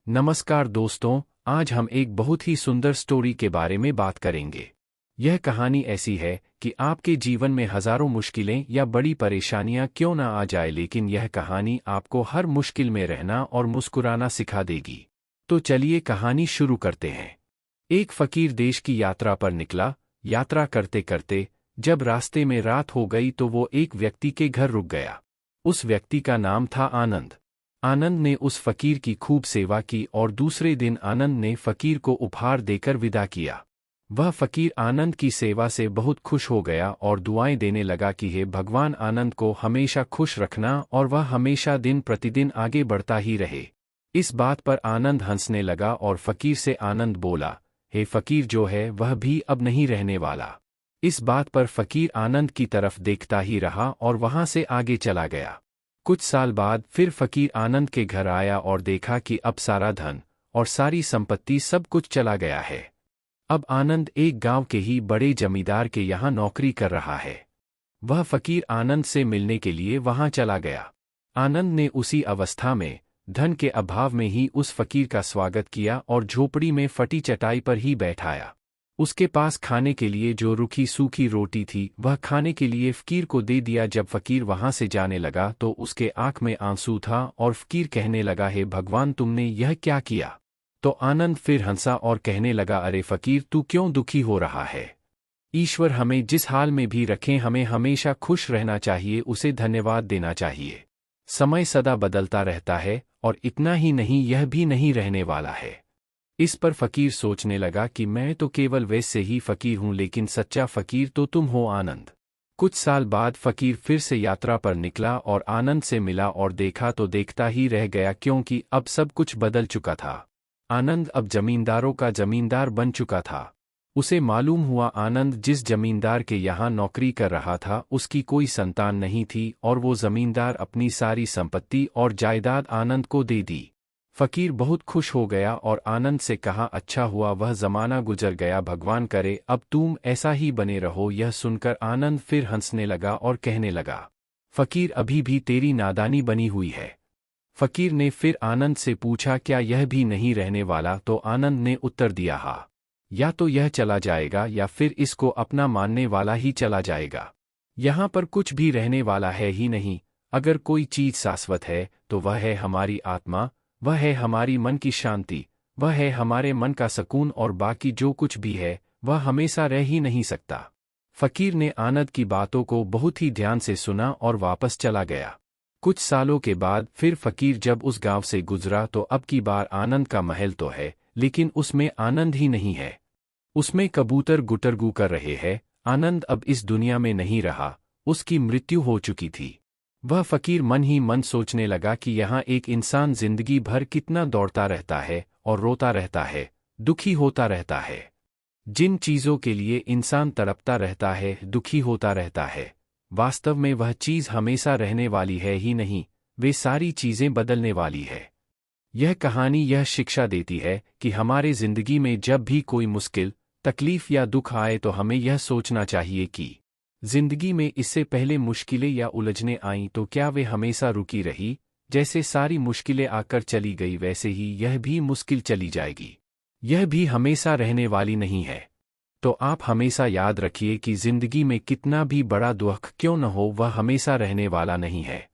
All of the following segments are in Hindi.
नमस्कार दोस्तों, आज हम एक बहुत ही सुंदर स्टोरी के बारे में बात करेंगे। यह कहानी ऐसी है कि आपके जीवन में हजारों मुश्किलें या बड़ी परेशानियां क्यों ना आ जाए, लेकिन यह कहानी आपको हर मुश्किल में रहना और मुस्कुराना सिखा देगी। तो चलिए कहानी शुरू करते हैं। एक फकीर देश की यात्रा पर निकला। यात्रा करते करते जब रास्ते में रात हो गई तो वो एक व्यक्ति के घर रुक गया। उस व्यक्ति का नाम था आनंद। आनंद ने उस फकीर की खूब सेवा की और दूसरे दिन आनंद ने फकीर को उपहार देकर विदा किया। वह फकीर आनंद की सेवा से बहुत खुश हो गया और दुआएं देने लगा कि हे भगवान, आनंद को हमेशा खुश रखना और वह हमेशा दिन प्रतिदिन आगे बढ़ता ही रहे। इस बात पर आनंद हंसने लगा और फकीर से आनंद बोला, हे फकीर, जो है वह भी अब नहीं रहने वाला। इस बात पर फकीर आनंद की तरफ देखता ही रहा और वहां से आगे चला गया। कुछ साल बाद फिर फकीर आनंद के घर आया और देखा कि अब सारा धन और सारी संपत्ति सब कुछ चला गया है। अब आनंद एक गांव के ही बड़े जमींदार के यहाँ नौकरी कर रहा है। वह फकीर आनंद से मिलने के लिए वहां चला गया। आनंद ने उसी अवस्था में धन के अभाव में ही उस फकीर का स्वागत किया और झोपड़ी में फटी चटाई पर ही बैठाया। उसके पास खाने के लिए जो रूखी सूखी रोटी थी वह खाने के लिए फकीर को दे दिया। जब फकीर वहां से जाने लगा तो उसके आंख में आंसू था और फकीर कहने लगा, हे भगवान, तुमने यह क्या किया? तो आनंद फिर हंसा और कहने लगा, अरे फकीर, तू क्यों दुखी हो रहा है? ईश्वर हमें जिस हाल में भी रखें हमें हमेशा खुश रहना चाहिए, उसे धन्यवाद देना चाहिए। समय सदा बदलता रहता है और इतना ही नहीं, यह भी नहीं रहने वाला है। इस पर फकीर सोचने लगा कि मैं तो केवल वैसे ही फकीर हूं, लेकिन सच्चा फकीर तो तुम हो आनंद। कुछ साल बाद फकीर फिर से यात्रा पर निकला और आनंद से मिला और देखा तो देखता ही रह गया, क्योंकि अब सब कुछ बदल चुका था। आनंद अब जमींदारों का जमींदार बन चुका था। उसे मालूम हुआ आनंद जिस जमींदार के यहाँ नौकरी कर रहा था उसकी कोई संतान नहीं थी और वो जमींदार अपनी सारी संपत्ति और जायदाद आनंद को दे दी। फकीर बहुत खुश हो गया और आनंद से कहा, अच्छा हुआ वह जमाना गुजर गया, भगवान करे अब तुम ऐसा ही बने रहो। यह सुनकर आनंद फिर हंसने लगा और कहने लगा, फकीर, अभी भी तेरी नादानी बनी हुई है। फकीर ने फिर आनंद से पूछा, क्या यह भी नहीं रहने वाला? तो आनंद ने उत्तर दिया, हाँ, या तो यह चला जाएगा या फिर इसको अपना मानने वाला ही चला जाएगा। यहाँ पर कुछ भी रहने वाला है ही नहीं। अगर कोई चीज शाश्वत है तो वह है हमारी आत्मा, वह है हमारी मन की शांति, वह है हमारे मन का सुकून, और बाकी जो कुछ भी है वह हमेशा रह ही नहीं सकता। फकीर ने आनंद की बातों को बहुत ही ध्यान से सुना और वापस चला गया। कुछ सालों के बाद फिर फकीर जब उस गांव से गुजरा तो अब की बार आनंद का महल तो है, लेकिन उसमें आनंद ही नहीं है। उसमें कबूतर गुटरगू कर रहे हैं। आनंद अब इस दुनिया में नहीं रहा, उसकी मृत्यु हो चुकी थी। वह फकीर मन ही मन सोचने लगा कि यहाँ एक इंसान जिंदगी भर कितना दौड़ता रहता है और रोता रहता है, दुखी होता रहता है। जिन चीज़ों के लिए इंसान तड़पता रहता है, दुखी होता रहता है, वास्तव में वह चीज़ हमेशा रहने वाली है ही नहीं, वे सारी चीज़ें बदलने वाली है। यह कहानी यह शिक्षा देती है कि हमारे जिंदगी में जब भी कोई मुश्किल, तकलीफ या दुख आए तो हमें यह सोचना चाहिए कि जिंदगी में इससे पहले मुश्किलें या उलझनें आईं तो क्या वे हमेशा रुकी रही? जैसे सारी मुश्किलें आकर चली गई वैसे ही यह भी मुश्किल चली जाएगी, यह भी हमेशा रहने वाली नहीं है। तो आप हमेशा याद रखिए कि जिंदगी में कितना भी बड़ा दुख क्यों न हो, वह हमेशा रहने वाला नहीं है।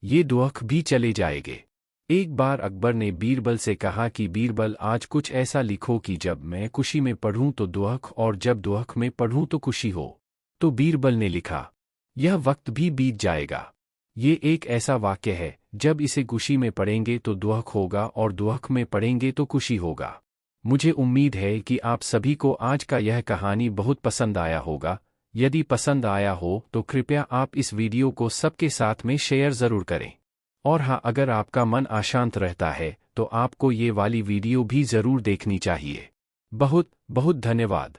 ये दुख भी चले जाएंगे। एक बार अकबर ने बीरबल से कहा कि बीरबल, आज कुछ ऐसा लिखो कि जब मैं खुशी में पढ़ूं तो दुख और जब दुख में पढ़ूं तो खुशी हो। तो बीरबल ने लिखा, यह वक्त भी बीत जाएगा। ये एक ऐसा वाक्य है, जब इसे खुशी में पढ़ेंगे तो दुख होगा और दुख में पढ़ेंगे तो खुशी होगा। मुझे उम्मीद है कि आप सभी को आज का यह कहानी बहुत पसंद आया होगा। यदि पसंद आया हो तो कृपया आप इस वीडियो को सबके साथ में शेयर ज़रूर करें। और हाँ, अगर आपका मन अशांत रहता है तो आपको ये वाली वीडियो भी ज़रूर देखनी चाहिए। बहुत बहुत धन्यवाद।